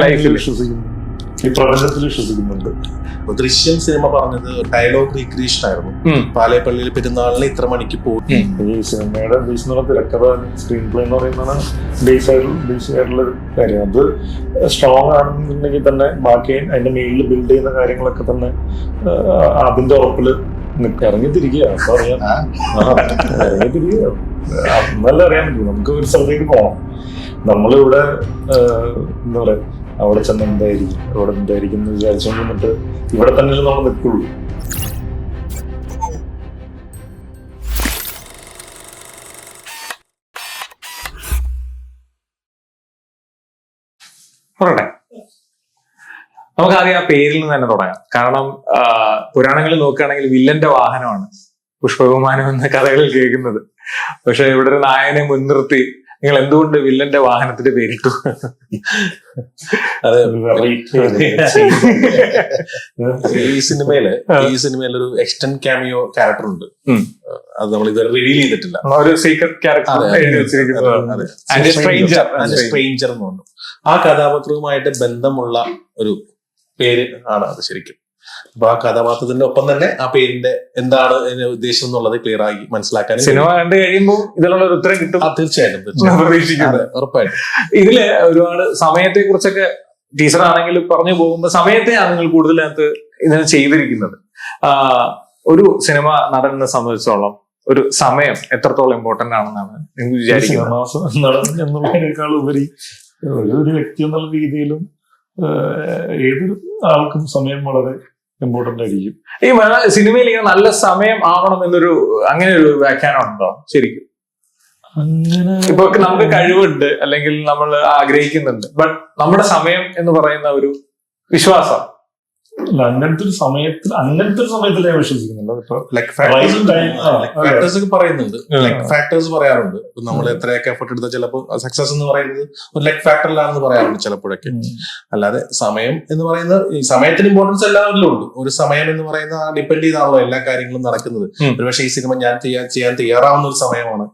ലൈഫിൽ വിശ്വസിക്കുന്നു, ഈ പ്രപഞ്ചത്തിൽ വിശ്വസിക്കുന്നുണ്ട്. ദൃശ്യം സിനിമ പറഞ്ഞത് ഡയലോഗ് റീക്രിയേഷൻ ആയിരുന്നു. പാലേപ്പള്ളിയിൽ പെരുന്നാളിന് ഇത്ര മണിക്ക് പോകും. ഈ സിനിമയുടെ ബേസ് എന്നുള്ള തിരക്കഥ സ്ക്രീൻ പ്ലേ എന്ന് പറയുന്നതാണ് ബേസ് ആയിട്ടുള്ള ഒരു കാര്യം. അത് സ്ട്രോങ് ആണെന്നുണ്ടെങ്കിൽ തന്നെ ബാക്കി അതിന്റെ മേലിൽ ബിൽഡ് ചെയ്യുന്ന കാര്യങ്ങളൊക്കെ തന്നെ അതിന്റെ ഉറപ്പിൽ ഇറങ്ങിത്തിരിക്കുക. അപ്പൊ അറിയാം, ഇറങ്ങിത്തിരിക്കുക നല്ല അറിയാൻ പറ്റും. നമുക്ക് ഒരു സ്ഥലത്തേക്ക് പോകണം. നമ്മളിവിടെ എന്താ പറയാ, അവിടെ ചെന്ന് എന്തായിരിക്കും, അവിടെ എന്തായിരിക്കും എന്ന് വിചാരിച്ചുകൊണ്ട് നിന്നിട്ട് ഇവിടെ തന്നെ നമ്മൾ നിൽക്കുള്ളൂ. പറയട്ടെ, നമുക്കാദ്യം ആ പേരിൽ നിന്ന് തന്നെ തുടങ്ങാം. കാരണം പുരാണങ്ങളിൽ നോക്കുകയാണെങ്കിൽ വില്ലന്റെ വാഹനമാണ് പുഷ്പവിമാനം എന്ന കഥകളിൽ കേൾക്കുന്നത്. പക്ഷെ ഇവിടെ ഒരു നായകനെ മുൻനിർത്തി നിങ്ങൾ എന്തുകൊണ്ട് വില്ലന്റെ വാഹനത്തിന്റെ പേരിട്ടു? ഈ സിനിമയിൽ ഒരു എക്സ്റ്റൻഡ് ക്യാമിയോ ക്യാരക്ടർ ഉണ്ട്. അത് നമ്മൾ ഇതുവരെ റിവീൽ ചെയ്തിട്ടില്ല. ഒരു സീക്രട്ട് ക്യാരക്ടർ സ്ട്രേഞ്ചർ എന്ന് പറഞ്ഞു. ആ കഥാപാത്രവുമായിട്ട് ബന്ധമുള്ള ഒരു പേര് ആണ് അത് ശരിക്കും. അപ്പൊ ആ കഥാപാത്രത്തിന്റെ ഒപ്പം തന്നെ ആ പേരിന്റെ എന്താണ് ഉദ്ദേശം എന്നുള്ളത് ക്ലിയർ ആയി മനസ്സിലാക്കാൻ സിനിമ കണ്ടു കഴിയുമ്പോൾ ഇതിനുള്ള ഒരു ഉത്തരം കിട്ടും. തീർച്ചയായിട്ടും ഉറപ്പായിട്ടും. ഇതില് ഒരുപാട് സമയത്തെ കുറിച്ചൊക്കെ ടീച്ചർ ആണെങ്കിൽ പറഞ്ഞു പോകുമ്പോൾ സമയത്തെയാണ് നിങ്ങൾ കൂടുതൽ ഇതിന് ചെയ്തിരിക്കുന്നത്. ഒരു സിനിമ നടനെ സംബന്ധിച്ചോളം ഒരു സമയം എത്രത്തോളം ഇമ്പോർട്ടന്റ് ആണെന്നാണ് നിങ്ങൾ വിചാരിക്കുന്നത്? നടൻ എന്നുള്ളതിനേക്കാൾ ഉപരി ഒരു വ്യക്തി എന്നുള്ള രീതിയിലും ഏതൊരു ആൾക്കും സമയം വളരെ ഇമ്പോർട്ടന്റ് ആയിരിക്കും. ഈ സിനിമയിൽ ഇങ്ങനെ നല്ല സമയം ആവണം എന്നൊരു അങ്ങനെ ഒരു വ്യാഖ്യാനം ഉണ്ടോ ശരിക്കും? അങ്ങനെ ഇപ്പൊ നമുക്ക് കഴിവുണ്ട് അല്ലെങ്കിൽ നമ്മൾ ആഗ്രഹിക്കുന്നുണ്ട്, ബട്ട് നമ്മുടെ സമയം എന്ന് പറയുന്ന ഒരു വിശ്വാസം അങ്ങനത്തെ ഒരു സമയത്തിൽ ഞാൻ വിശ്വസിക്കുന്നില്ല. പറയുന്നുണ്ട്, ഫാക്ടേഴ്സ് പറയാറുണ്ട്. നമ്മൾ എത്രയൊക്കെ എഫർട്ട് എടുത്താൽ ചിലപ്പോൾ സക്സസ് എന്ന് പറയുന്നത് ഒരു ലെഗ് ഫാക്ടറിലാണെന്ന് പറയാറുണ്ട് ചിലപ്പോഴൊക്കെ. അല്ലാതെ സമയം എന്ന് പറയുന്ന ഈ സമയത്തിന് ഇമ്പോർട്ടൻസ് എല്ലാവരിലും ഉണ്ട്. ഒരു സമയം എന്ന് പറയുന്ന ഡിപ്പെൻഡ് ചെയ്താണല്ലോ എല്ലാ കാര്യങ്ങളും നടക്കുന്നത്. ഒരുപക്ഷെ ഈ സിനിമ ഞാൻ ചെയ്യാൻ തയ്യാറാവുന്ന ഒരു സമയമാണ്.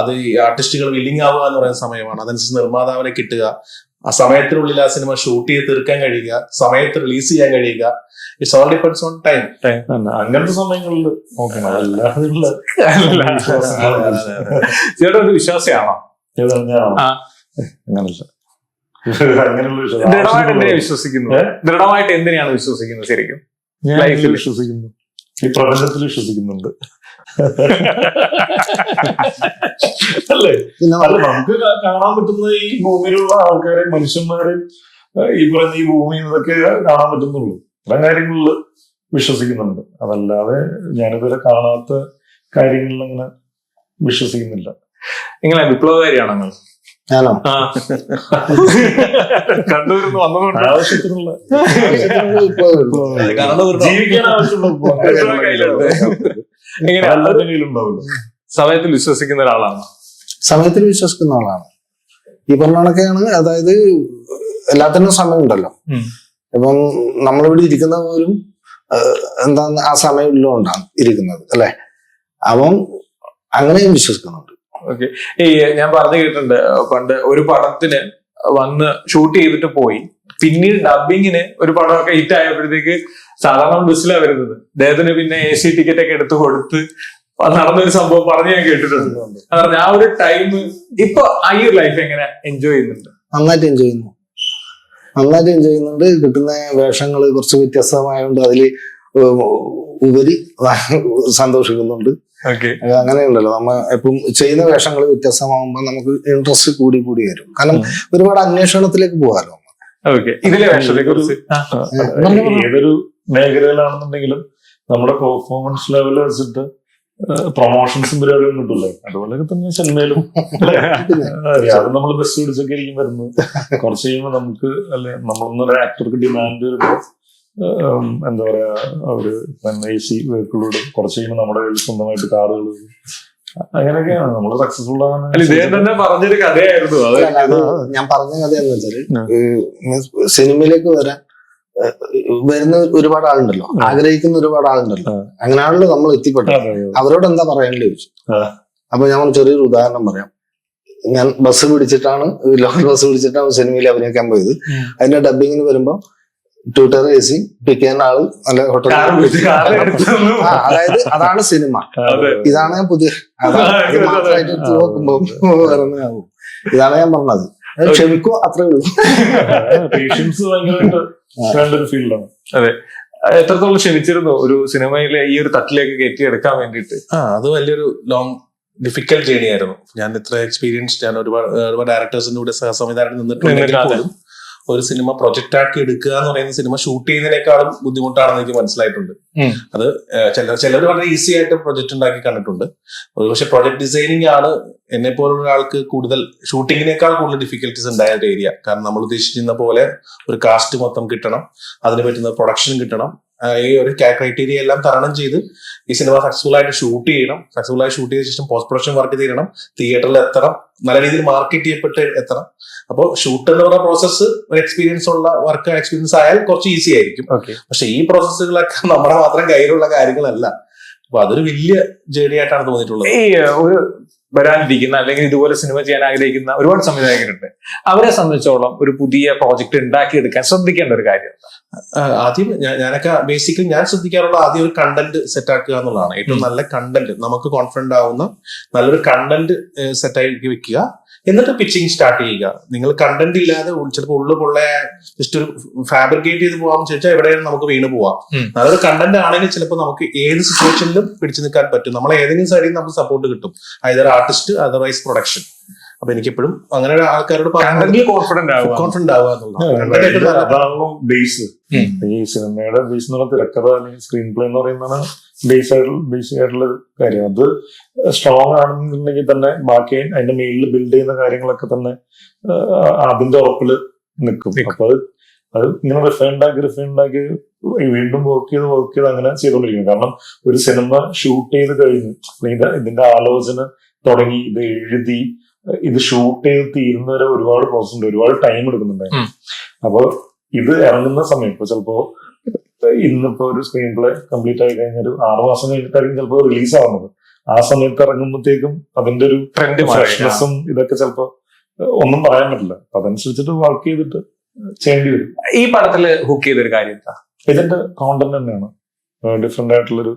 അത് ഈ ആർട്ടിസ്റ്റുകൾ വില്ലിങ് ആവുക എന്ന് പറയുന്ന സമയമാണ്. അതനുസരിച്ച് നിർമ്മാതാവിനെ കിട്ടുക, ആ സമയത്തിനുള്ളിൽ ആ സിനിമ ഷൂട്ട് ചെയ്ത് തീർക്കാൻ കഴിയുക, സമയത്ത് റിലീസ് ചെയ്യാൻ കഴിയുക. It's all depends on time. അങ്ങനത്തെ സമയങ്ങളിൽ നോക്കണം. ചേട്ടാ ഒരു വിശ്വാസിയാണോ? ദൃഢമായിട്ട് എന്തിനാണ് വിശ്വസിക്കുന്നത് ശരിക്കും? ലൈഫിൽ വിശ്വസിക്കുന്നു, ഈ പ്രപഞ്ചത്തിൽ വിശ്വസിക്കുന്നുണ്ട്. അല്ലേ? അല്ല, നമുക്ക് കാണാൻ പറ്റുന്ന ഈ ഭൂമിയിലുള്ള ആൾക്കാരെ, മനുഷ്യന്മാരെ, ഈ പറയുന്ന ഈ ഭൂമിയിൽ നിന്നൊക്കെ കാണാൻ പറ്റുന്നുള്ളൂ. പല കാര്യങ്ങളിൽ വിശ്വസിക്കുന്നുണ്ട്. അതല്ലാതെ ഞാനിതുവരെ കാണാത്ത കാര്യങ്ങളിൽ അങ്ങനെ വിശ്വസിക്കുന്നില്ല. നിങ്ങളെ വിപ്ലവകാരിയാണോ നിങ്ങൾ? ഞാനോ? കണ്ണൂരിൽ വന്നതുകൊണ്ട് ആവശ്യത്തിനുള്ള ജീവിക്കാൻ ആവശ്യമുള്ള സമയത്തിൽ വിശ്വസിക്കുന്ന ഒരാളാണ്. സമയത്തിൽ വിശ്വസിക്കുന്ന ആളാണ്. ഈ പറഞ്ഞ കണക്കെയാണ്. അതായത് എല്ലാത്തിനും സമയമുണ്ടല്ലോ. ഇപ്പം നമ്മളിവിടെ ഇരിക്കുന്ന പോലും എന്താ ആ സമയം ഉള്ളതുകൊണ്ടാണ് ഇരിക്കുന്നത്, അല്ലെ? അപ്പം അങ്ങനെയും വിശ്വസിക്കുന്നുണ്ട്. ഓക്കെ. ഈ ഞാൻ പറഞ്ഞു കേട്ടിട്ടുണ്ട്, പണ്ട് ഒരു പടത്തിന് വന്ന് ഷൂട്ട് ചെയ്തിട്ട് പോയി, പിന്നീട് ഡബിങ്ങിന് ഒരു പടമൊക്കെ ഹിറ്റ് ആയപ്പോഴത്തേക്ക് സാധാരണ ബസ്സിലാണ് വരുന്നത്, അദ്ദേഹത്തിന് പിന്നെ AC ടിക്കറ്റ് ഒക്കെ എടുത്തു കൊടുത്ത് നടന്നൊരു സംഭവം പറഞ്ഞ് ഞാൻ കേട്ടിട്ടുണ്ട്. അത് ആ ഒരു ടൈം ഇപ്പൊ ഈ ഒരു ലൈഫ് എങ്ങനെ എൻജോയ് ചെയ്യുന്നുണ്ട്? നന്നായിട്ട് എൻജോയ് ചെയ്യുന്നുണ്ട്. കിട്ടുന്ന വേഷങ്ങൾ കുറച്ച് വ്യത്യസ്തമായതുകൊണ്ട് അതിൽ ഉപരി സന്തോഷിക്കുന്നുണ്ട്. അങ്ങനെയുണ്ടല്ലോ, നമ്മ എപ്പം ചെയ്യുന്ന വേഷങ്ങൾ വ്യത്യസ്തമാകുമ്പോൾ നമുക്ക് ഇൻട്രസ്റ്റ് കൂടി വരും. കാരണം ഒരുപാട് അന്വേഷണത്തിലേക്ക് പോകാലോ. ഏതൊരു മേഖലയിലാണെന്നുണ്ടെങ്കിലും നമ്മുടെ പെർഫോമൻസ് ലെവൽ വെച്ചിട്ട് പ്രൊമോഷൻസും പരിപാടിയും കിട്ടൂല്ലേ? അതുപോലെയൊക്കെ തന്നെ സിനിമയിലും അത് നമ്മൾ ബസ് പിടിച്ചൊക്കെ ആയിരിക്കും വരുന്നത്. കുറച്ച് കഴിയുമ്പോൾ നമുക്ക് അല്ലെ, നമ്മളൊന്നൊരു ആക്ടർക്ക് ഡിമാൻഡ് വരുമ്പോ എന്താ പറയാ, അവര് AC വെഹിക്കിളോടും, കുറച്ച് കഴിയുമ്പോൾ നമ്മുടെ കയ്യിൽ സ്വന്തമായിട്ട് കാറുകൾ, അങ്ങനെയൊക്കെയാണ് നമ്മൾ സക്സസ്ഫുൾ ആവുന്നത്. പറഞ്ഞൊരു കഥയായിരുന്നു ഞാൻ പറഞ്ഞ കഥ എന്ന് വെച്ചാല്, സിനിമയിലേക്ക് വരുന്ന ഒരുപാട് ആളുണ്ടല്ലോ, ആഗ്രഹിക്കുന്ന ഒരുപാട് ആളുണ്ടല്ലോ. അങ്ങനെയാണല്ലോ നമ്മൾ എത്തിപ്പെട്ടത്. അവരോട് എന്താ പറയാനുള്ള ചോദിച്ചു. അപ്പൊ ഞാൻ ചെറിയൊരു ഉദാഹരണം പറയാം. ഞാൻ ബസ് പിടിച്ചിട്ടാണ്, ലോക്കൽ ബസ് പിടിച്ചിട്ടാണ് സിനിമയിൽ അഭിനയിക്കാൻ പോയത്. അതിന്റെ ഡബിങ്ങിന് വരുമ്പോ ട്യൂട്ടർ AC പിക്ക് ചെയ്യുന്ന ആള് നല്ല ഹോട്ടൽ. അതായത് അതാണ് സിനിമ, ഇതാണ് ഞാൻ പുതിയ മാത്രമായിട്ട് നോക്കുമ്പോ ആവും. ഇതാണ് ഞാൻ പറഞ്ഞത്. ക്ഷമിക്കോ, അത്രേ ഉള്ളൂ. പേഷ്യൻസ് ഭയങ്കരമായിട്ട് വേണ്ടൊരു ഫീൽഡാണ്. അതെ. എത്രത്തോളം ക്ഷമിച്ചിരുന്നു ഒരു സിനിമയിലെ ഈ ഒരു തട്ടിലേക്ക് കയറ്റിയെടുക്കാൻ വേണ്ടിയിട്ട്? അത് വലിയൊരു ലോങ് ഡിഫിക്കൽട്ട് ജേണി ആയിരുന്നു. ഞാൻ ഇത്ര എക്സ്പീരിയൻസ്ഡ്, ഞാൻ ഒരുപാട് ഡയറക്ടേഴ്സിന്റെ കൂടെ സഹസംവിധാനം നിന്നിട്ടുണ്ടെങ്കിൽ പോലും ഒരു സിനിമ പ്രൊജക്ട് ആക്കി എടുക്കുക എന്ന് പറയുന്ന സിനിമ ഷൂട്ട് ചെയ്യുന്നതിനേക്കാളും ബുദ്ധിമുട്ടാണെന്ന് എനിക്ക് മനസ്സിലായിട്ടുണ്ട്. അത് ചിലർ വളരെ ഈസി ആയിട്ട് പ്രൊജക്ട് ഉണ്ടാക്കി കണ്ടിട്ടുണ്ട്. പക്ഷെ പ്രൊജക്ട് ഡിസൈനിങ് ആണ് എന്നെ പോലുള്ള ഒരാൾക്ക് കൂടുതൽ ഷൂട്ടിങ്ങിനേക്കാൾ കൂടുതൽ ഡിഫിക്കൽട്ടീസ് ഉണ്ടായ ഒരു ഏരിയ. കാരണം നമ്മൾ ഉദ്ദേശിക്കുന്ന പോലെ ഒരു കാസ്റ്റ് മൊത്തം കിട്ടണം, അതിന് പറ്റുന്ന പ്രൊഡക്ഷൻ കിട്ടണം, ഈ ഒരു ക്രൈറ്റീരിയ എല്ലാം തരണം ചെയ്ത് ഈ സിനിമ സക്സസ്ഫുൾ ആയിട്ട് ഷൂട്ട് ചെയ്യണം. സക്സസ്ഫുൾ ആയി ഷൂട്ട് ചെയ്ത ശേഷം പോസ്റ്റ് പ്രൊഡക്ഷൻ വർക്ക് തീരണം, തിയേറ്ററിൽ എത്തണം, നല്ല രീതിയിൽ മാർക്കറ്റ് ചെയ്യപ്പെട്ട് എത്തണം. അപ്പോൾ ഷൂട്ട് എന്ന് പറയുന്ന പ്രോസസ്സ് ഒരു എക്സ്പീരിയൻസ് ഉള്ള വർക്ക് എക്സ്പീരിയൻസ് ആയാൽ കുറച്ച് ഈസി ആയിരിക്കും. പക്ഷെ ഈ പ്രോസസ്സുകളൊക്കെ നമ്മുടെ മാത്രം കയ്യിലുള്ള കാര്യങ്ങളല്ല. അപ്പൊ അതൊരു വലിയ ജേർണി ആയിട്ടാണ് തോന്നിയിട്ടുള്ളത്. ഈ ഒരു വരാനിരിക്കുന്ന അല്ലെങ്കിൽ ഇതുപോലെ സിനിമ ചെയ്യാൻ ആഗ്രഹിക്കുന്ന ഒരുപാട് സംവിധായകരുണ്ട്. അവരെ സംബന്ധിച്ചോളം ഒരു പുതിയ പ്രോജക്റ്റ് ഉണ്ടാക്കിയെടുക്കാൻ ശ്രദ്ധിക്കേണ്ട ഒരു കാര്യം ആദ്യം ഞാനൊക്കെ ബേസിക്കലി ഞാൻ ശ്രദ്ധിക്കാറുള്ള ആദ്യം ഒരു കണ്ടന്റ് സെറ്റ് ആക്കുക എന്നുള്ളതാണ്. ഏറ്റവും നല്ല കണ്ടന്റ്, നമുക്ക് കോൺഫിഡന്റ് ആവുന്ന നല്ലൊരു കണ്ടന്റ് സെറ്റാക്കി വെക്കുക. എന്നിട്ട് പിച്ചിങ് സ്റ്റാർട്ട് ചെയ്യുക. നിങ്ങൾ കണ്ടന്റ് ഇല്ലാതെ ചിലപ്പോൾ ഉള്ളു പൊള്ള ജസ്റ്റ് ഒരു ഫാബ്രിക്കേറ്റ് ചെയ്ത് പോകാമെന്ന് ചോദിച്ചാൽ എവിടെയാണ് നമുക്ക് വീണ് പോവാം. നല്ലൊരു കണ്ടന്റ് ആണെങ്കിൽ ചിലപ്പോൾ നമുക്ക് ഏത് സിറ്റുവേഷനിലും പിടിച്ചു നിൽക്കാൻ പറ്റും. നമ്മളെ ഏതെങ്കിലും സൈഡിൽ നമുക്ക് സപ്പോർട്ട് കിട്ടും, ഐദർ ആർട്ടിസ്റ്റ് അതർവൈസ് പ്രൊഡക്ഷൻ. അപ്പൊ എനിക്കെപ്പോഴും അങ്ങനെ ആൾക്കാരോട് കോൺഫിഡന്റ് ആവുക അതാണല്ലോ ബേസ്. ഈ സിനിമയുടെ ബേസ് എന്ന് പറഞ്ഞ തിരക്കഥ അല്ലെങ്കിൽ സ്ക്രീൻ പ്ലേ എന്ന് പറയുന്നതാണ് ബേസ് ആയിട്ടുള്ള കാര്യം. അത് സ്ട്രോങ് ആണെന്നുണ്ടെങ്കിൽ തന്നെ ബാക്കി അതിന്റെ മേലിൽ ബിൽഡ് ചെയ്യുന്ന കാര്യങ്ങളൊക്കെ തന്നെ അതിന്റെ ഉറപ്പിൽ നിൽക്കും. അപ്പൊ അത് ഇങ്ങനെ റിഫൈൻഡാക്കി വീണ്ടും വർക്ക് ചെയ്ത് അങ്ങനെ ചെയ്തുകൊണ്ടിരിക്കും. കാരണം ഒരു സിനിമ ഷൂട്ട് ചെയ്ത് കഴിഞ്ഞ് ഇതിന്റെ ആലോചന തുടങ്ങി, ഇത് എഴുതി, ഇത് ഷൂട്ട് ചെയ്ത് തീരുന്നവരെ ഒരുപാട് പ്രോസസ് ഉണ്ട്, ഒരുപാട് ടൈം എടുക്കുന്നുണ്ടായിരുന്നു. അപ്പൊ ഇത് ഇറങ്ങുന്ന സമയം ഇപ്പൊ ചിലപ്പോ ഇന്നിപ്പോ ഒരു സ്ക്രീൻ പ്ലേ കംപ്ലീറ്റ് ആയി കഴിഞ്ഞ ഒരു 6 മാസം കഴിഞ്ഞിട്ടായിരിക്കും ചിലപ്പോൾ റിലീസ് ആവുന്നത്. ആ സമയത്ത് ഇറങ്ങുമ്പോഴത്തേക്കും അതിന്റെ ഒരു ഫ്രഷ്നെസ്സും ഇതൊക്കെ ചിലപ്പോ ഒന്നും പറയാൻ പറ്റില്ല. അതനുസരിച്ചിട്ട് വർക്ക് ചെയ്തിട്ട് ചെയ്യേണ്ടി വരും. ഈ പടത്തില് ഹുക്ക് ചെയ്തൊരു കാര്യം ഇതിന്റെ കോണ്ടന്റ് തന്നെയാണ്. ഡിഫറെന്റ് ആയിട്ടുള്ളൊരു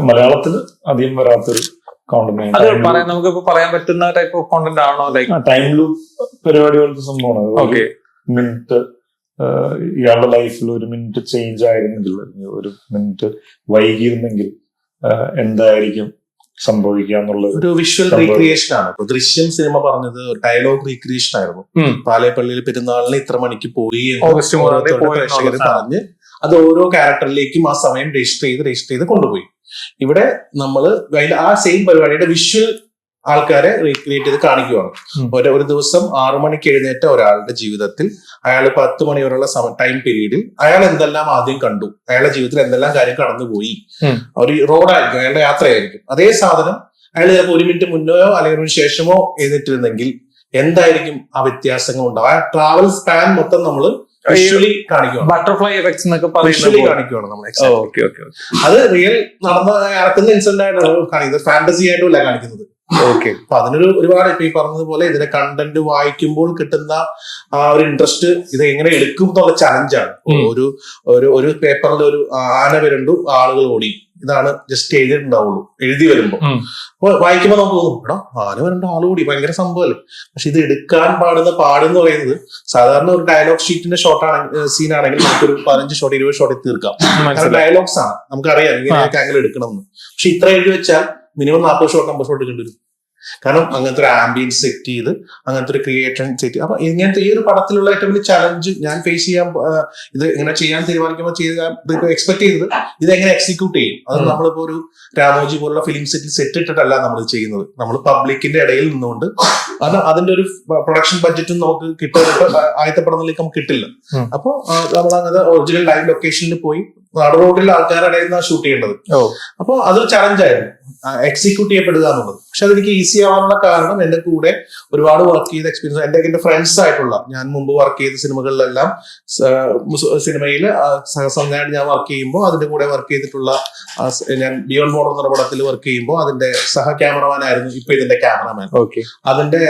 മലയാളത്തില് അധികം വരാത്തൊരു കോണ്ടന്റ്. നമുക്ക് പറയാൻ പറ്റുന്ന ടൈപ്പ് ഓഫ് കോണ്ടന്റ് ആണോ? ടൈം ലൂപ്പ് പരിപാടി പോലത്തെ സംഭവമാണ്. മിനിറ്റ് ഇയാളുടെ ലൈഫിൽ ഒരു മിനിറ്റ് ചേഞ്ച് ആയിരുന്നെങ്കിൽ, ഒരു മിനിറ്റ് വൈകിയിരുന്നെങ്കിൽ എന്തായിരിക്കും സംഭവിക്കുക എന്നുള്ളത് ഒരു വിഷ്വൽ റീക്രിയേഷൻ ആണ്. ദൃശ്യം സിനിമ പറഞ്ഞത് ഡയലോഗ് റീക്രിയേഷൻ ആയിരുന്നു. പാലേപ്പള്ളിയിൽ പെരുന്നാളിന് ഇത്ര മണിക്ക് പോയി പ്രേക്ഷകർ പറഞ്ഞ് അത് ഓരോ ക്യാരക്ടറിലേക്കും ആ സമയം രജിസ്റ്റർ ചെയ്ത് കൊണ്ടുപോയി. ഇവിടെ നമ്മൾ ആ സെയിം പരിപാടിയുടെ വിഷ്വൽ ആൾക്കാരെ റീക്രിയേറ്റ് ചെയ്ത് കാണിക്കുകയാണ്. ഒരു ദിവസം 6 മണിക്ക് എഴുന്നേറ്റ ഒരാളുടെ ജീവിതത്തിൽ അയാൾ 10 മണി വരെയുള്ള ടൈം പീരീഡിൽ അയാൾ എന്തെല്ലാം ആദ്യം കണ്ടു, അയാളുടെ ജീവിതത്തിൽ എന്തെല്ലാം കാര്യം കടന്നുപോയി. ഒരു റോഡായിരിക്കും, അയാളുടെ യാത്രയായിരിക്കും. അതേ സാധനം അയാൾ ചിലപ്പോൾ 1 മിനിറ്റ് മുന്നോയോ അല്ലെങ്കിൽ ഒരു ശേഷമോ എഴുന്നേറ്റിരുന്നെങ്കിൽ എന്തായിരിക്കും ആ വ്യത്യാസങ്ങൾ ഉണ്ടാവും. ആ ട്രാവൽ സ്പാൻ മൊത്തം നമ്മൾ വിഷ്വലി കാണിക്കുകയാണ്. ബട്ടർഫ്ലൈ എഫക്ട്സ് എന്നൊക്കെ വിഷ്വലി കാണിക്കുകയാണ് നമ്മൾ. അത് റിയൽ നടക്കുന്ന ഇൻസിഡന്റ് ആയിട്ടാണ് കാണിക്കുന്നത്, ഫാന്റസി ആയിട്ടുമല്ല കാണിക്കുന്നത്. അപ്പൊ അതിനൊരു ഒരുപാട് ഇപ്പൊ ഈ പറഞ്ഞതുപോലെ ഇതിന്റെ കണ്ടന്റ് വായിക്കുമ്പോൾ കിട്ടുന്ന ആ ഒരു ഇൻട്രസ്റ്റ്, ഇത് എങ്ങനെ എടുക്കും എന്നുള്ള ചലഞ്ചാണ്. ഒരു പേപ്പറിൽ ഒരു ആന വരണ്ടു, ആളുകൾ ഓടി, ഇതാണ് ജസ്റ്റ് എഴുതിയിട്ടുണ്ടാവുള്ളൂ. എഴുതി വരുമ്പോ അപ്പൊ വായിക്കുമ്പോ നമുക്ക് തോന്നും, എടാ ആന വരണ്ട, ആള് കൂടി, ഭയങ്കര സംഭവമല്ലേ. പക്ഷെ ഇത് എടുക്കാൻ പാടെന്ന് പറയുന്നത് സാധാരണ ഒരു ഡയലോഗ് ഷീറ്റിന്റെ സീൻ ആണെങ്കിൽ നമുക്കൊരു 15 ഷോട്ട് 20 ഷോട്ടിൽ തീർക്കാം. ഡയലോഗ്സ് ആണ്, നമുക്കറിയാം ഇങ്ങനെയൊക്കെ ആംഗിൾ എടുക്കണമെന്ന്. പക്ഷെ ഇത്ര എഴുതി വെച്ചാൽ മിനിമം 40 ഷോട്ട് 50 ഷോട്ട് കണ്ടുവരും. കാരണം അങ്ങനത്തെ ഒരു ആംബിയൻസ് സെറ്റ് ചെയ്ത്, അങ്ങനത്തെ ഒരു ക്രിയേഷൻ സെറ്റ് ചെയ്ത്. അപ്പൊ ഇങ്ങനത്തെ ഈ ഒരു പടത്തിലുള്ള ഏറ്റവും വലിയ ചലഞ്ച് ഞാൻ ഫേസ് ചെയ്യാൻ, ഇത് ഇങ്ങനെ ചെയ്യാൻ തീരുമാനിക്കുമ്പോൾ എക്സ്പെക്ട് ചെയ്തത് ഇത് എങ്ങനെ എക്സിക്യൂട്ട് ചെയ്യും. അത് നമ്മളിപ്പോ ഒരു രാമോജി പോലുള്ള ഫിലിം സെറ്റ് ഇട്ടിട്ടല്ല നമ്മൾ ചെയ്യുന്നത്. നമ്മൾ പബ്ലിക്കിന്റെ ഇടയിൽ നിന്നുകൊണ്ട്, കാരണം അതിന്റെ ഒരു പ്രൊഡക്ഷൻ ബഡ്ജറ്റും നമുക്ക് കിട്ടുന്ന ആദ്യത്തെ പടങ്ങളിലേക്ക് നമുക്ക് കിട്ടില്ല. അപ്പോൾ നമ്മൾ അങ്ങനത്തെ ഒറിജിനൽ ലൈവ് ലൊക്കേഷനിൽ പോയി നാട് റോഡിൽ ആൾക്കാരുടെ ഇടയിൽ നിന്നാണ് ഷൂട്ട് ചെയ്യേണ്ടത്. അപ്പോൾ അതൊരു ചലഞ്ചായിരുന്നു എക്സിക്യൂട്ട് ചെയ്യപ്പെടുക എന്നുള്ളത്. പക്ഷെ അതെനിക്ക് ഈസി ആവാനുള്ള കാരണം എന്റെ കൂടെ ഒരുപാട് വർക്ക് ചെയ്ത എക്സ്പീരിയൻസ്, എന്റെ ഫ്രണ്ട്സ് ആയിട്ടുള്ള, ഞാൻ മുമ്പ് വർക്ക് ചെയ്ത സിനിമകളിലെല്ലാം സിനിമയിൽ സഹസംവിധാനം ഞാൻ വർക്ക് ചെയ്യുമ്പോൾ അതിന്റെ കൂടെ വർക്ക് ചെയ്തിട്ടുള്ള, ഞാൻ ബിയോണ്ട് ബോർഡർ എന്ന പടത്തിൽ വർക്ക് ചെയ്യുമ്പോൾ അതിന്റെ സഹ ക്യാമറമാൻ ആയിരുന്നു ഇപ്പൊ ഇതിന്റെ ക്യാമറമാൻ. അതിന്റെ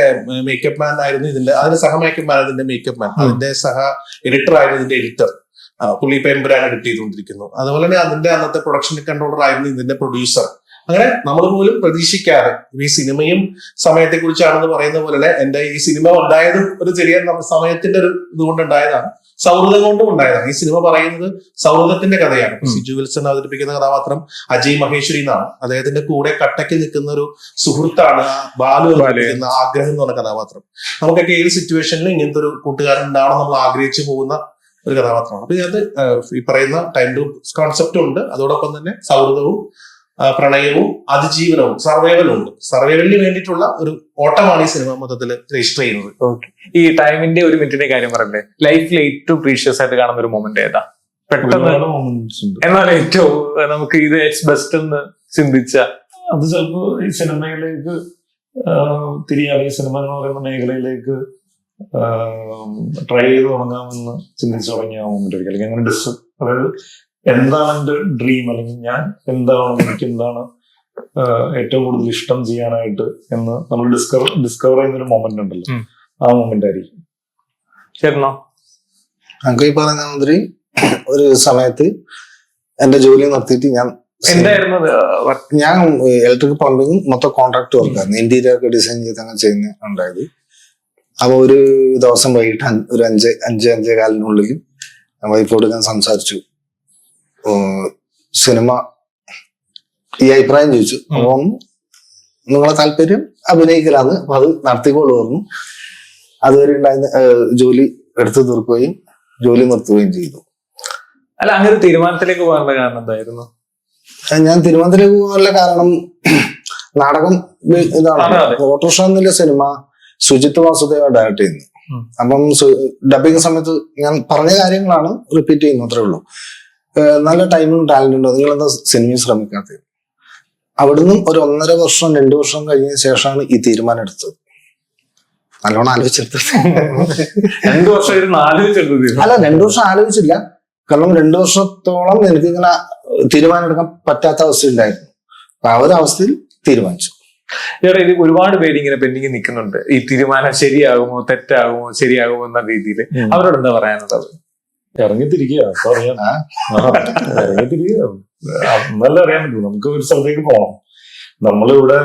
മേക്കപ്പ് മാൻ ആയിരുന്നു അതിന്റെ സഹ മേക്കപ്പ് മാൻ ഇതിന്റെ മേക്കപ്പ് മാൻ, അതിന്റെ സഹ എഡിറ്റർ ആയിരുന്നു ഇതിന്റെ എഡിറ്റർ. പുള്ളി ഇപ്പൊ എംപുരാൻ എഡിറ്റ് ചെയ്തുകൊണ്ടിരിക്കുന്നു. അതുപോലെ തന്നെ അതിന്റെ അന്നത്തെ പ്രൊഡക്ഷൻ കൺട്രോളർ ആയിരുന്നു ഇതിന്റെ പ്രൊഡ്യൂസർ. അങ്ങനെ നമ്മൾ പോലും പ്രതീക്ഷിക്കാതെ ഈ സിനിമയും സമയത്തെ കുറിച്ചാണെന്ന് പറയുന്ന പോലെ തന്നെ എന്റെ ഈ സിനിമ ഉണ്ടായതും ഒരു ചെറിയ സമയത്തിന്റെ ഒരു ഇതുകൊണ്ട് ഉണ്ടായതാണ്, സൗഹൃദം കൊണ്ടും ഉണ്ടായതാണ്. ഈ സിനിമ പറയുന്നത് സൗഹൃദത്തിന്റെ കഥയാണ്. സിജു വിൽസൺ അവതരിപ്പിക്കുന്ന കഥാപാത്രം അജയ് മഹേശ്വരി എന്നാണ്. അദ്ദേഹത്തിന്റെ കൂടെ കട്ടയ്ക്ക് നിൽക്കുന്ന ഒരു സുഹൃത്താണ് ബാലു അവതരിപ്പിക്കുന്ന ആഗ്രഹം എന്ന് പറഞ്ഞ കഥാപാത്രം. നമുക്കൊക്കെ ഏത് സിറ്റുവേഷനിലും ഇങ്ങനത്തെ ഒരു കൂട്ടുകാരൻ ഉണ്ടാവണം നമ്മൾ ആഗ്രഹിച്ചു പോകുന്ന ഒരു കഥാപാത്രമാണ്. അപ്പൊ ഇതിനകത്ത് ഈ പറയുന്ന ടൈം ലൂപ്പ് കോൺസെപ്റ്റും ഉണ്ട്, അതോടൊപ്പം തന്നെ സൗഹൃദവും പ്രണയവും അതിജീവനവും സർവൈവലും ഉണ്ട്. സർവൈവലിന് വേണ്ടിയിട്ടുള്ള ഒരു ഓട്ടമാണ് ഈ സിനിമ മൊത്തത്തിൽ രജിസ്റ്റർ ചെയ്യുന്നത്. ഈ ടൈമിന്റെ ഒരു മിനിറ്റിന്റെ കാര്യം പറയണ്ടേ, ലൈഫിൽ ഏറ്റവും പ്രീഷ്യസ് ആയിട്ട് കാണുന്ന ഒരു മൊമെന്റ് ഏതാ? പെട്ടെന്ന് എന്നാൽ ഏറ്റവും നമുക്ക് ഇത് ബെസ്റ്റ് എന്ന് ചിന്തിച്ച അത് ചിലപ്പോ ഈ സിനിമയിലേക്ക് തിരിയാതെ ഈ സിനിമ എന്ന് പറയുന്ന മേഖലയിലേക്ക് ട്രൈ ചെയ്ത് തുടങ്ങാമെന്ന് ചിന്തിച്ചു തുടങ്ങിയ മൊമെന്റ് ആയിരിക്കും. അല്ലെങ്കിൽ അങ്ങനെ അതായത് എന്താണ് എന്റെ ഡ്രീം, അല്ലെങ്കിൽ ഞാൻ എന്താണ്, എനിക്ക് എന്താണ് ഏറ്റവും കൂടുതൽ ഇഷ്ടം ചെയ്യാനായിട്ട് എന്ന് നമ്മൾ ഡിസ്കവർ ചെയ്യുന്ന ഒരു മൊമെന്റ് ഉണ്ടല്ലോ, ആ മൊമെന്റ് ആയിരിക്കും. ചേർന്നോ? നമുക്ക് ഈ പറയുന്ന മാതിരി ഒരു സമയത്ത് എന്റെ ജോലി നിർത്തിയിട്ട് ഞാൻ ഇലക്ട്രിക് പ്ലംബിംഗ് മൊത്തം കോൺട്രാക്ട് വർക്കായിരുന്നു. ഇന്റീരിയർ ഒക്കെ ഡിസൈൻ ചെയ്ത് അങ്ങനെ ചെയ്യുന്ന ഉണ്ടായത്. അപ്പൊ ഒരു ദിവസം വൈകിട്ട് ഒരു 5-5:15 വൈഫോട് ഞാൻ സംസാരിച്ചു, സിനിമ ഈ അഭിപ്രായം ചോദിച്ചു. അപ്പം നിങ്ങളെ താല്പര്യം അഭിനയിക്കലാണ്, അപ്പൊ അത് നടത്തിക്കോളൂ പറഞ്ഞു. അതുവരെ ഉണ്ടായിരുന്ന ജോലി എടുത്തു തീർക്കുകയും ജോലി നിർത്തുകയും ചെയ്തു. അല്ല, അങ്ങനെ തീരുമാനത്തിലേക്ക് പോകാനുള്ള കാരണം എന്തായിരുന്നു? ഞാൻ തീരുമാനത്തിലേക്ക് പോകാനുള്ള കാരണം നാടകം ഇതാണ്. ഓട്ടോറിക്ഷ എന്നുള്ള സിനിമ സുജിത് വാസുദേവ ഡയറക്ട് ചെയ്യുന്നു. അപ്പം ഡബിങ് സമയത്ത് ഞാൻ പറഞ്ഞ കാര്യങ്ങളാണ് റിപ്പീറ്റ് ചെയ്യുന്നത്, അത്രേ ഉള്ളൂ. നല്ല ടൈമും ടാലന്റും ഉണ്ടോ, നിങ്ങളെന്താ സിനിമയിൽ ശ്രമിക്കാത്തത്? അവിടുന്ന് ഒരു 1.5 വർഷം 2 വർഷം കഴിഞ്ഞ ശേഷമാണ് ഈ തീരുമാനം എടുത്തത്. നല്ലോണം ആലോചിച്ചെടുത്തത്. 2 വർഷം അല്ല, 2 വർഷം ആലോചിച്ചില്ല. കാരണം 2 വർഷത്തോളം എനിക്കിങ്ങനെ തീരുമാനം എടുക്കാൻ പറ്റാത്ത അവസ്ഥ ഉണ്ടായിരുന്നു. അപ്പൊ ആ ഒരു അവസ്ഥയിൽ തീരുമാനിച്ചു. ചേട്ടാ, ഇത് ഒരുപാട് പേര് ഇങ്ങനെ പെൻഡിങ് നിൽക്കുന്നുണ്ട്, ഈ തീരുമാനം ശരിയാകുമോ തെറ്റാകുമോ ശരിയാകുമോ എന്ന രീതിയിൽ. അവരോട് എന്താ പറയാനുള്ളത്? ഇറങ്ങിത്തിരിക്കുക, ഇറങ്ങിത്തിരിക്കുക, നല്ല അറിയാൻ പറ്റും. നമുക്ക് ഒരു സ്ഥലത്തേക്ക് പോകണം. നമ്മളിവിടെ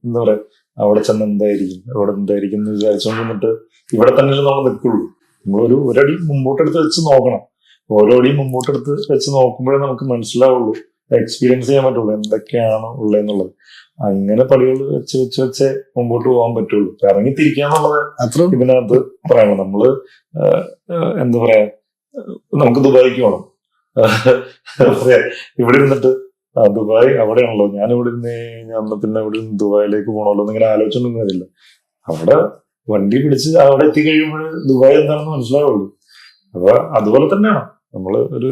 എന്താ പറയാ, അവിടെ ചെന്ന് എന്തായിരിക്കും എന്ന് വിചാരിച്ചോണ്ട് നിന്നിട്ട് ഇവിടെ തന്നെ നമ്മൾ നിൽക്കുള്ളൂ. നമ്മളൊരു ഒരടി മുമ്പോട്ടെടുത്ത് വെച്ച് നോക്കണം. ഓരോ അടിയും മുമ്പോട്ടെടുത്ത് വെച്ച് നോക്കുമ്പോഴേ നമുക്ക് മനസ്സിലാവുള്ളൂ, എക്സ്പീരിയൻസ് ചെയ്യാൻ പറ്റുള്ളൂ എന്തൊക്കെയാണ് ഉള്ളതെന്നുള്ളത്. അങ്ങനെ പടികൾ വെച്ച് മുമ്പോട്ട് പോകാൻ പറ്റുള്ളൂ. ഇറങ്ങിത്തിരിക്കാന്നുള്ളത് ഇതിനകത്ത് പറയണം. നമ്മള് എന്താ പറയാ, നമുക്ക് ദുബായിക്ക് പോകണം. ഇവിടെ ഇരുന്നിട്ട് ദുബായ് അവിടെയാണല്ലോ, ഞാൻ ഇവിടെ ഇരുന്ന് കഴിഞ്ഞാൽ പിന്നെ ഇവിടെ നിന്ന് ദുബായിലേക്ക് പോകണമല്ലോ എന്നിങ്ങനെ ആലോചിച്ചൊന്നും. അവിടെ വണ്ടി പിടിച്ച് അവിടെ എത്തിക്കഴിയുമ്പോൾ ദുബായ് എന്താണെന്ന് മനസ്സിലാവുള്ളൂ. അപ്പൊ അതുപോലെ തന്നെയാണ് നമ്മള് ഒരു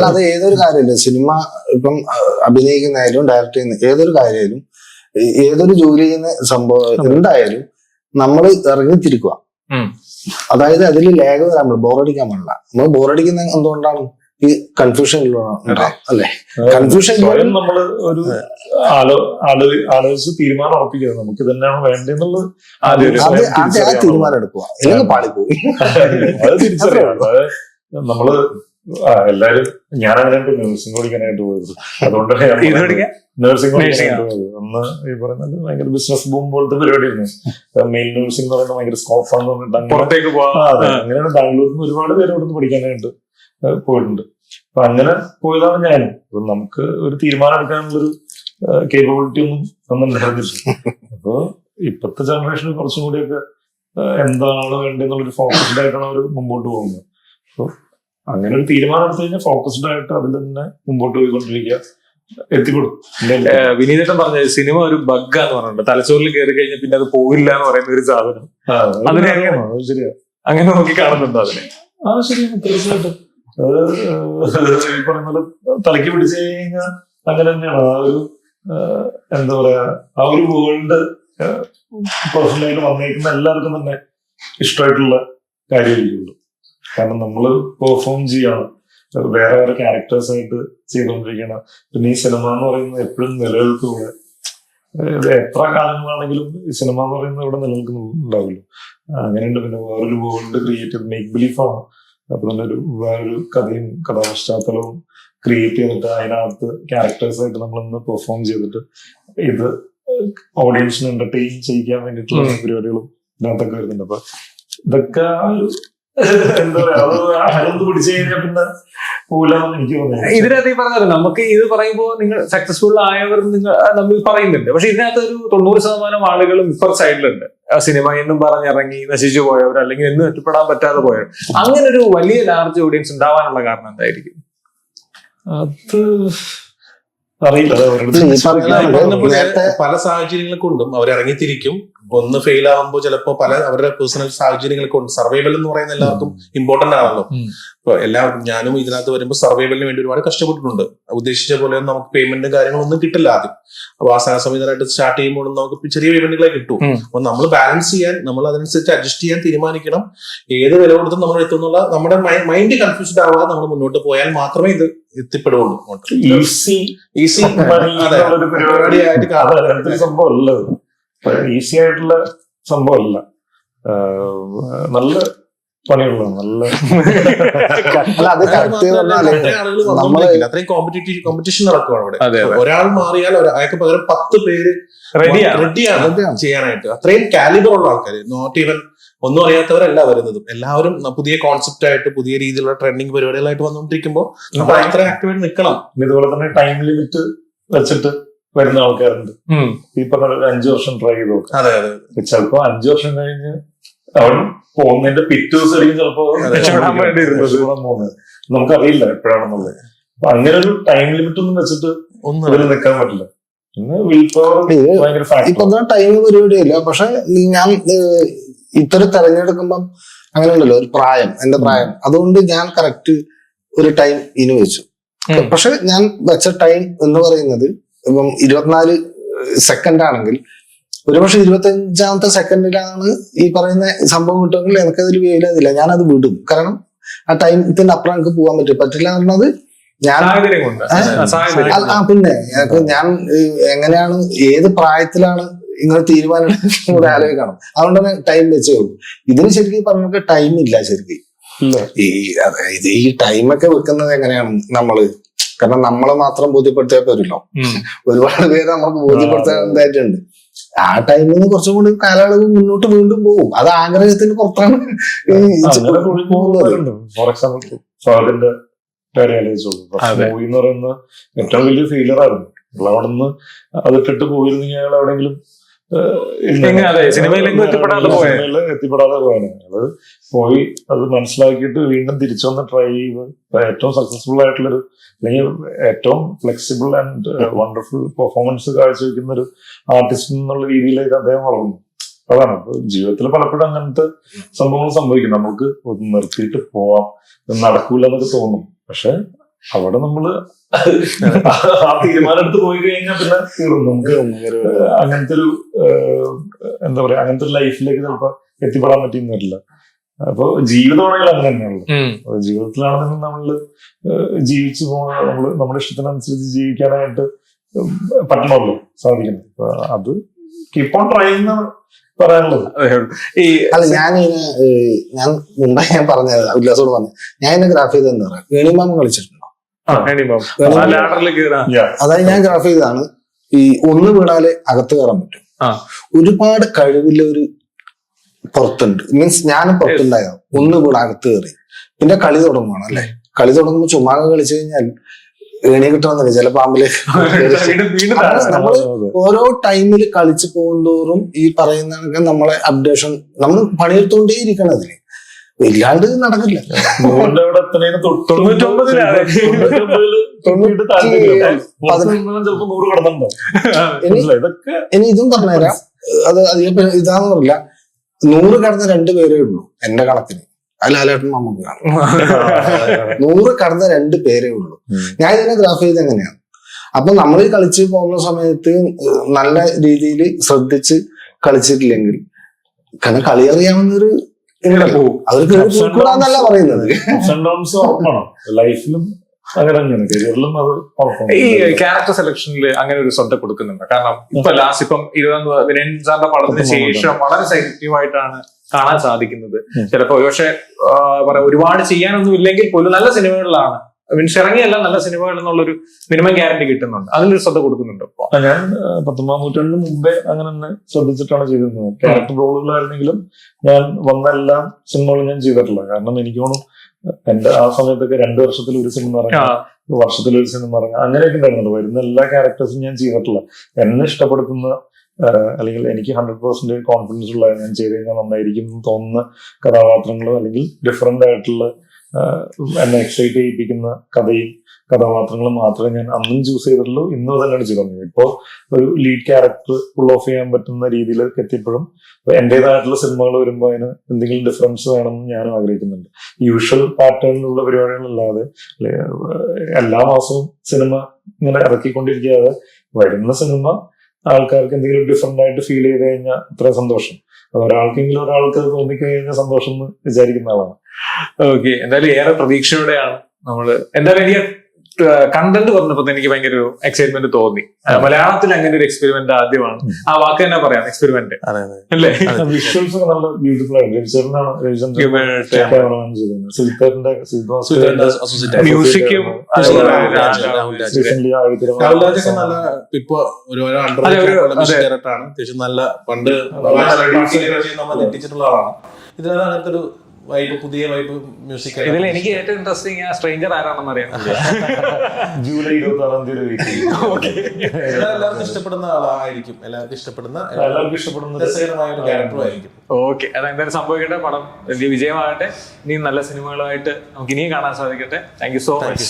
അത് ഏതൊരു കാര്യമില്ല, സിനിമ ഇപ്പം അഭിനയിക്കുന്നതായാലും ഡയറക്ട് ചെയ്യുന്ന ഏതൊരു കാര്യമായാലും ഏതൊരു ജോലി ചെയ്യുന്ന സംഭവം എന്തായാലും നമ്മൾ ഇറങ്ങിത്തിരിക്കുക. അതായത് അതിൽ ലാഗ് വരാൻ ബോറടിക്കാൻ പാടില്ല. നമ്മൾ ബോറടിക്കുന്ന എന്തുകൊണ്ടാണ്? ഈ കൺഫ്യൂഷൻ അല്ലേ? കൺഫ്യൂഷൻ നമ്മള് ഒരു ആലോചിച്ച് തീരുമാനം ഉറപ്പിക്കുന്നത് നമുക്ക് തന്നെയാണ് വേണ്ടതെന്നുള്ളത് തീരുമാനം എടുക്കുക, അല്ലെങ്കിൽ പാളിപ്പോയി. അത് തിരിച്ചറിയാം. നമ്മള് എല്ലാരും, ഞാനങ്ങനെ നഴ്സിംഗ് പഠിക്കാനായിട്ട് പോയത്. അതുകൊണ്ടാണ് നഴ്സിംഗ് പഠിക്കാനായിട്ട് പോയത്. അന്ന് ഈ പറയുന്നത് ഭയങ്കര ബിസിനസ് ബൂം പോലത്തെ പരിപാടിയായിരുന്നു. മെയിൽ നഴ്സിംഗ് എന്ന് പറയുന്നത് ഭയങ്കര സ്കോപ്പാന്ന് പറഞ്ഞിട്ട് അങ്ങനെയാണ് ബാംഗ്ലൂരിൽ നിന്ന് ഒരുപാട് പേര് അവിടെ നിന്ന് പഠിക്കാനായിട്ട് പോയിട്ടുണ്ട്. അപ്പൊ അങ്ങനെ പോയതാണ് ഞാൻ. നമുക്ക് ഒരു തീരുമാനം എടുക്കാനുള്ളൊരു കേപ്പബിലിറ്റി ഒന്നും ഉണ്ടായിരുന്നില്ല. അപ്പൊ ഇപ്പോഴത്തെ ജനറേഷന് കുറച്ചും കൂടിയൊക്കെ എന്താണ് വേണ്ടതെന്നുള്ളൊരു ഫോക്കസ്ഡ് ആയിട്ടാണ് അവർ മുമ്പോട്ട് പോകുന്നത്. അപ്പൊ അങ്ങനെ ഒരു തീരുമാനം എടുത്തു കഴിഞ്ഞാൽ ഫോക്കസ്ഡ് ആയിട്ട് അതിൽ തന്നെ മുമ്പോട്ട് പോയിക്കൊണ്ടിരിക്കുക. എത്തിപ്പെടും. വിനീതേട്ടൻ പറഞ്ഞ സിനിമ ഒരു ബഗ്ഗാന്ന് പറഞ്ഞിട്ടുണ്ട്. തലച്ചോറിൽ കയറി കഴിഞ്ഞാൽ പിന്നെ അത് പോവില്ല എന്ന് പറയുന്ന ഒരു സാധനം. അതിനെ ശരിയാ, അങ്ങനെ നോക്കി കാണുന്നുണ്ടോ അതിനെ? ശരിയാണ്, തീർച്ചയായിട്ടും. ഈ പറയുന്ന പോലെ തലയ്ക്ക് പിടിച്ചു കഴിഞ്ഞാൽ അങ്ങനെ തന്നെയാണ്. ആ ഒരു എന്താ പറയാ, ആ ഒരു വേൾഡ് പേഴ്സണലായിട്ട് വന്നേക്കുന്ന എല്ലാവർക്കും തന്നെ ഇഷ്ടമായിട്ടുള്ള കാര്യമായിരിക്കുള്ളൂ. കാരണം നമ്മള് പെർഫോം ചെയ്യാണ്, വേറെ വേറെ ക്യാരക്ടേഴ്സ് ആയിട്ട് ചെയ്തുകൊണ്ടിരിക്കണം. പിന്നെ ഈ സിനിമ എന്ന് പറയുന്നത് എപ്പോഴും നിലനിൽക്കുക. എത്ര കാലങ്ങളാണെങ്കിലും ഈ സിനിമ എന്ന് പറയുന്നത് ഇവിടെ നിലനിൽക്കുന്നുണ്ടാവില്ല. അങ്ങനെയുണ്ട്. പിന്നെ വേറൊരു വേൾഡ് ക്രിയേറ്റ് ചെയ്ത് മേക്ക് ബിലീഫാണ്. അപ്പൊ തന്നെ വേറൊരു കഥയും കഥാപശ്ചാത്തലവും ക്രിയേറ്റ് ചെയ്തിട്ട് അതിനകത്ത് ക്യാരക്ടേഴ്സ് ആയിട്ട് നമ്മളിന്ന് പെർഫോം ചെയ്തിട്ട് ഇത് ഓഡിയൻസിന് എന്റർടൈൻ ചെയ്യിക്കാൻ വേണ്ടിയിട്ടുള്ള പരിപാടികളും ഇതിനകത്തൊക്കെ വരുന്നുണ്ട്. അപ്പൊ ഇതൊക്കെ എന്താ പറയാ, അത് ഹരന്ന് പിടിച്ചു കഴിഞ്ഞാൽ പിന്നെ പോലെന്ന് എനിക്ക് തോന്നുന്നു. ഇതിനകത്ത് ഈ പറഞ്ഞത് നമുക്ക് ഇത് പറയുമ്പോൾ നിങ്ങൾ സക്സസ്ഫുൾ ആയവർ നിങ്ങൾ നമ്മൾ പറയുന്നുണ്ട്. പക്ഷെ ഇതിനകത്ത് ഒരു 90% ആളുകളും ഇപ്പർ സൈഡിലുണ്ട്. സിനിമ എന്നും പറഞ്ഞിറങ്ങി നശിച്ചു പോയവർ, അല്ലെങ്കിൽ എന്നും എത്തിപ്പെടാൻ പറ്റാതെ പോയവർ. അങ്ങനെ ഒരു വലിയ ലാർജ് ഓഡിയൻസ് ഉണ്ടാവാനുള്ള കാരണം എന്തായിരിക്കും? അത് അറിയില്ല. പല സാഹചര്യങ്ങൾ കൊണ്ടും അവർ ഇറങ്ങിത്തിരിക്കും. ഒന്ന് ഫെയിൽ ആവുമ്പോൾ ചിലപ്പോൾ പല അവരുടെ പേഴ്സണൽ സാഹചര്യങ്ങൾ കൊണ്ട് സർവൈവൽ എന്ന് പറയുന്ന എല്ലാവർക്കും ഇമ്പോർട്ടന്റ് ആണല്ലോ. ഇപ്പൊ ഞാനും ഇതിനകത്ത് വരുമ്പോൾ സർവൈവലിന് വേണ്ടി ഒരുപാട് കഷ്ടപ്പെട്ടിട്ടുണ്ട്. ഉദ്ദേശിച്ച പോലെ നമുക്ക് പേയ്മെന്റും കാര്യങ്ങളൊന്നും കിട്ടില്ല ആദ്യം. അപ്പൊ ആ സമയത്തായിട്ട് സ്റ്റാർട്ട് ചെയ്യുമ്പോൾ നമുക്ക് ചെറിയ പേയ്മെന്റുകളെ കിട്ടും. അപ്പൊ നമ്മൾ ബാലൻസ് ചെയ്യാൻ, നമ്മൾ അതനുസരിച്ച് അഡ്ജസ്റ്റ് ചെയ്യാൻ തീരുമാനിക്കണം. ഏത് വില കൊടുത്തും നമ്മൾ എത്തുന്നുള്ള നമ്മുടെ മൈൻഡ് കൺഫ്യൂസ്ഡ് ആവാതെ നമ്മൾ മുന്നോട്ട് പോയാൽ മാത്രമേ ഇത് എത്തിപ്പെടുള്ളൂ. ഈസി പരിപാടിയായിട്ട് സംഭവം അല്ല, ഈസി ആയിട്ടുള്ള സംഭവമല്ല. നല്ല പണിയുള്ളതാണ്. നല്ല അത്രയും കോമ്പറ്റീഷൻ നടക്കുവാണ് അവിടെ. ഒരാൾ മാറിയാൽ അയാൾക്ക് പകരം 10 പേര് റെഡിയാണ് ചെയ്യാനായിട്ട്. അത്രയും കാലിബർ ഉള്ള ആൾക്കാർ, നോട്ട് ഈവൻ ഒന്നും അറിയാത്തവരല്ല വരുന്നതും. എല്ലാവരും പുതിയ കോൺസെപ്റ്റ് ആയിട്ട് പുതിയ രീതിയിലുള്ള ട്രെൻഡിങ് പരിപാടികളായിട്ട് വന്നുകൊണ്ടിരിക്കുമ്പോൾ നമ്മൾ അത്രയും ആക്ടിവായിട്ട് നിൽക്കണം. ഇതുപോലെ തന്നെ ടൈം ലിമിറ്റ് വെച്ചിട്ട് വരുന്ന ആൾക്കാരുണ്ട്. ഈ പറഞ്ഞ 5 വർഷം ട്രൈ ചെയ്ത് നോക്കാം. അതെ അതെ. ചിലപ്പോ 5 വർഷം കഴിഞ്ഞ് അവൻ പോകുന്നതിന്റെ പിറ്റേ ദിവസമായിരിക്കും ചിലപ്പോ പോകുന്നത്. നമുക്കറിയില്ല എപ്പോഴാണെന്നുള്ളത്. അപ്പൊ അങ്ങനെ ഒരു ടൈം ലിമിറ്റ് ഒന്നും വെച്ചിട്ട് ഒന്നും അതിൽ നിൽക്കാൻ പറ്റില്ല. പിന്നെ വിൽ പവർ ഭയങ്കര ഇപ്പൊ ടൈം പരിപാടിയല്ല. പക്ഷെ ഞാൻ ഇത്തരം തെരഞ്ഞെടുക്കുമ്പം അങ്ങനെ ഉണ്ടല്ലോ ഒരു പ്രായം, എന്റെ പ്രായം. അതുകൊണ്ട് ഞാൻ കറക്റ്റ് ഒരു ടൈം ഇനി വെച്ചു. പക്ഷെ ഞാൻ വെച്ച ടൈം എന്ന് പറയുന്നത് ഇപ്പം 24 സെക്കൻഡ് ആണെങ്കിൽ ഒരുപക്ഷെ 25ാമത്തെ സെക്കൻഡിലാണ് ഈ പറയുന്ന സംഭവം കിട്ടുമെങ്കിൽ എനിക്കതിൽ വേലതില്ല, ഞാനത് വിടും. കാരണം ആ ടൈമത്തിന്റെ അപ്പുറം എനിക്ക് പോകാൻ പറ്റില്ല പറഞ്ഞത് ഞാൻ പിന്നെ ഞാൻ എങ്ങനെയാണ് ഏത് പ്രായത്തിലാണ് ഇങ്ങനെ തീരുമാനം കൂടെ ആലോചിക്കണം. അതുകൊണ്ട് തന്നെ ടൈം വെച്ചേ ഉള്ളൂ. ഇതിന് ശരിക്കും പറഞ്ഞ ടൈം ഇല്ല ശരിക്കും. ഈ ടൈമൊക്കെ വെക്കുന്നത് എങ്ങനെയാണ് നമ്മള്, കാരണം നമ്മളെ മാത്രം ബോധ്യപ്പെടുത്തിയാൽ പോരല്ലോ, ഒരുപാട് പേര് നമുക്ക് ബോധ്യപ്പെടുത്താനായിട്ടുണ്ട്. ആ ടൈമിൽ നിന്ന് കുറച്ചും കൂടി കാലയളവ് മുന്നോട്ട് വീണ്ടും പോകും. അത് ആഗ്രഹത്തിന് പുറത്താണ് പോകുന്നത്. ഫോർ എക്സാമ്പിൾ ഫഹദിന്റെ കാര്യം ആലോചിച്ചോളൂ. മൂവി എന്ന് പറയുന്ന ഏറ്റവും വലിയ ഫെയിലർ ആയിരുന്നു. അവിടെ നിന്ന് അതിട്ടിട്ട് പോയിരുന്നെങ്കിൽ അയാൾ എവിടെയെങ്കിലും സിനിമയിൽ എത്തിപ്പെടാതെ പോയാണ്. അയാള് പോയി അത് മനസ്സിലാക്കിയിട്ട് വീണ്ടും തിരിച്ചു വന്ന് ട്രൈ ചെയ്ത് ഏറ്റവും സക്സസ്ഫുൾ ആയിട്ടുള്ളൊരു, അല്ലെങ്കിൽ ഏറ്റവും ഫ്ലെക്സിബിൾ ആൻഡ് വണ്ടർഫുൾ പെർഫോമൻസ് കാഴ്ചവെക്കുന്ന ഒരു ആർട്ടിസ്റ്റ് എന്നുള്ള രീതിയിലേക്ക് അദ്ദേഹം വളർന്നു. അതാണ് ജീവിതത്തിൽ പലപ്പോഴും അങ്ങനത്തെ സംഭവങ്ങൾ സംഭവിക്കും. നമുക്ക് നിർത്തിയിട്ട് പോവാം, നടക്കൂല എന്നൊക്കെ തോന്നും. പക്ഷെ അവിടെ നമ്മള് ആ തീരുമാനം എടുത്ത് പോയി കഴിഞ്ഞാൽ പിന്നെ തീർന്നു. നമുക്ക് അങ്ങനത്തെ ഒരു എന്താ പറയാ, അങ്ങനത്തെ ഒരു ലൈഫിലേക്ക് ചിലപ്പോ എത്തിപ്പെടാൻ പറ്റിയെന്ന് വരില്ല. അപ്പൊ ജീവിതമാണെങ്കിൽ അങ്ങനെ തന്നെയാണല്ലോ. ജീവിതത്തിലാണെങ്കിലും നമ്മള് ജീവിച്ചു പോകുന്ന, നമ്മള് നമ്മുടെ ഇഷ്ടത്തിനനുസരിച്ച് ജീവിക്കാനായിട്ട് പറ്റണമല്ലോ, സാധിക്കണം. അത് കീപ്പ് ഓൺ ട്രൈ എന്നാണ് പറയാനുള്ളത്. അല്ല ഞാൻ മുമ്പേ ഞാൻ പറഞ്ഞത് ഉല്ലാസോട് പറഞ്ഞു, ഞാൻ എന്നെ ഗ്രാഫ് ചെയ്തെന്ന് പറയാം. വേണിമാമ കളിച്ചിട്ടുണ്ടോ? അതായത് ഞാൻ ഗ്രാഫ് ചെയ്തതാണ്. ഈ ഒന്ന് വീണാല് അകത്ത് കയറാൻ പറ്റും. ഒരുപാട് കഴിവില്ല ഒരു പുറത്തുണ്ട്. മീൻസ് ഞാനും പുറത്തുണ്ടായതാണ്. ഒന്ന് വീണ അകത്ത് കയറി. പിന്നെ കളി തുടങ്ങുവാണ് അല്ലെ. കളി തുടങ്ങുമ്പോൾ ചുമ്മാ കളിച്ചു കഴിഞ്ഞാൽ ഏണി കിട്ടണമെന്നില്ല, ചില പാമ്പിലേക്ക്. നമ്മള് ഓരോ ടൈമിൽ കളിച്ചു പോകുന്തോറും ഈ പറയുന്ന നമ്മളെ അപ്ഡേഷൻ നമ്മൾ പണിയെടുത്തോണ്ടേ ഇരിക്കണം അതില്. ഇല്ലാണ്ട് നടക്കില്ല. 100 അവിടെ എത്തണേന് 99 ചിലപ്പോ 100 കടന്നുണ്ടോ. ഇതൊക്കെ ഇനി ഇതും പറഞ്ഞുതരാം, അത് അധികം ഇതാന്ന് പറയില്ല. 100 കടന്ന 2 പേരേ ഉള്ളൂ എന്റെ കണക്കിന്. ലാലേട്ടൻ മമ്മൂക്കയാണ്. 100 കടന്ന 2 പേരേ ഉള്ളൂ. ഞാൻ ഇതിനെ ഗ്രാഫ് ചെയ്ത് എങ്ങനെയാണ്, അപ്പൊ നമ്മൾ കളിച്ച് പോകുന്ന സമയത്ത് നല്ല രീതിയിൽ ശ്രദ്ധിച്ച് കളിച്ചിട്ടില്ലെങ്കിൽ, കാരണം കളി അറിയാവുന്നൊരു അവർക്ക് കൂടാന്നല്ല പറയുന്നത്. ലൈഫിലും അങ്ങനെ തന്നെയാണ്, കരിയറിലും അത് ഉറപ്പാണ്. ഈ ക്യാരക്ടർ സെലക്ഷനിൽ അങ്ങനെ ഒരു ശ്രദ്ധ കൊടുക്കുന്നുണ്ട്. കാരണം ഇപ്പൊ ലാസ്റ്റ് ഇപ്പം വിനയൻ സാറിന്റെ പടത്തിന് ശേഷം വളരെ സെലക്റ്റീവ് ആയിട്ടാണ് കാണാൻ സാധിക്കുന്നത്. ചിലപ്പോ ഒരുപക്ഷെ പറയാം ഒരുപാട് ചെയ്യാനൊന്നും ഇല്ലെങ്കിൽ പോലും നല്ല സിനിമകളിലാണ് മീൻസ് ഇറങ്ങിയല്ല നല്ല സിനിമകൾ എന്നുള്ളൊരു മിനിമം ഗ്യാരണ്ടി കിട്ടുന്നുണ്ട്. അതിലൊരു ശ്രദ്ധ കൊടുക്കുന്നുണ്ട്. ഞാൻ 19ാം നൂറ്റാണ്ടിന് മുമ്പേ അങ്ങനെ തന്നെ ശ്രദ്ധിച്ചിട്ടാണ് ചെയ്തിരുന്നത്. ക്യാരക്ടർ റോളുകളായിരുന്നെങ്കിലും ഞാൻ വന്ന എല്ലാ സിനിമകളും ഞാൻ ചെയ്തിട്ടില്ല. കാരണം എനിക്ക് തോന്നുന്നു എന്റെ ആ സമയത്തൊക്കെ 2 വർഷത്തിൽ ഒരു സിനിമ ഇറങ്ങാം, വർഷത്തിൽ ഒരു സിനിമ ഇറങ്ങാം, അങ്ങനെയൊക്കെ ഉണ്ടായിരുന്നുള്ളൂ. വരുന്ന എല്ലാ ക്യാരക്ടേഴ്സും ഞാൻ ചെയ്തിട്ടില്ല. എന്നെ ഇഷ്ടപ്പെടുത്തുന്ന അല്ലെങ്കിൽ എനിക്ക് 100% കോൺഫിഡൻസ് ഉള്ള ഞാൻ ചെയ്ത് കഴിഞ്ഞാൽ നന്നായിരിക്കും തോന്നുന്ന കഥാപാത്രങ്ങളോ അല്ലെങ്കിൽ ഡിഫറെന്റ് ആയിട്ടുള്ള എന്നെ എക്സൈറ്റ് ചെയ്യിപ്പിക്കുന്ന കഥയും കഥാപാത്രങ്ങളും മാത്രമേ ഞാൻ അന്നും ചൂസ് ചെയ്തിട്ടുള്ളൂ. ഇന്നും തന്നെയാണ് ചെയ്തത്. ഇപ്പോൾ ഒരു ലീഡ് ക്യാരക്ടർ ഫുൾ ഓഫ് ചെയ്യാൻ പറ്റുന്ന രീതിയിലേക്ക് എത്തിയപ്പോഴും എന്റേതായിട്ടുള്ള സിനിമകൾ വരുമ്പോൾ അതിന് എന്തെങ്കിലും ഡിഫറൻസ് വേണമെന്ന് ഞാനും ആഗ്രഹിക്കുന്നുണ്ട്. യൂഷ്വൽ പാറ്റേണിലുള്ള പരിപാടികളല്ലാതെ എല്ലാ മാസവും സിനിമ ഇങ്ങനെ ഇറക്കിക്കൊണ്ടിരിക്കാതെ വരുന്ന സിനിമ ആൾക്കാർക്ക് എന്തെങ്കിലും ഡിഫറെന്റ് ആയിട്ട് ഫീൽ ചെയ്ത് കഴിഞ്ഞാൽ അത്ര സന്തോഷം. അത് ഒരാൾക്കെങ്കിലും ഒരാൾക്ക് തോന്നിക്കഴിഞ്ഞാൽ സന്തോഷം എന്ന് വിചാരിക്കുന്ന ആളാണ്. ഓക്കെ, എന്തായാലും ഏറെ പ്രതീക്ഷയോടെയാണ് നമ്മള്. എന്തായാലും എനിക്ക് കണ്ടന്റ് പറഞ്ഞപ്പോ എനിക്ക് ഭയങ്കര ഒരു എക്സൈറ്റ്മെന്റ് തോന്നി. മലയാളത്തിൽ അങ്ങനെ ഒരു എക്സ്പെരിമെന്റ് ആദ്യമാണ്. ആ വാക്ക് തന്നെ പറയാം, എക്സ്പെരിമെന്റ് അല്ലേ. വിഷ്വൽസ് ഒക്കെ നല്ല ബ്യൂട്ടിഫുൾ ആണ്. മ്യൂസിക്കും ഇപ്പൊ ഓരോരോ അണ്ടർാണ് അത്യാവശ്യം നല്ല പണ്ട് നമ്മൾ എത്തിച്ചിട്ടുള്ള ആളാണ്. ഇതിനകത്ത് അങ്ങനത്തെ ഒരു വൈബ്, പുതിയ വൈബ് മ്യൂസിക്. ഇതിൽ എനിക്ക് ഏറ്റവും ഇൻട്രസ്റ്റിംഗ് ആ സ്ട്രേഞ്ചർ ആരാണെന്ന് അറിയാം. ജൂലൈ 26-ാം തീയതി എല്ലാവർക്കും ഇഷ്ടപ്പെടുന്ന ആളായിരിക്കും, എല്ലാവർക്കും ഇഷ്ടപ്പെടുന്ന രസകരമായ ഒരു ക്യാരക്ടർ ആയിരിക്കും. ഓക്കെ, അതെന്തായാലും സംഭവിക്കട്ടെ. പടം വലിയ വിജയമാകട്ടെ. ഇനിയും നല്ല സിനിമകളുമായിട്ട് നമുക്ക് ഇനിയും കാണാൻ സാധിക്കട്ടെ. Thank you so much.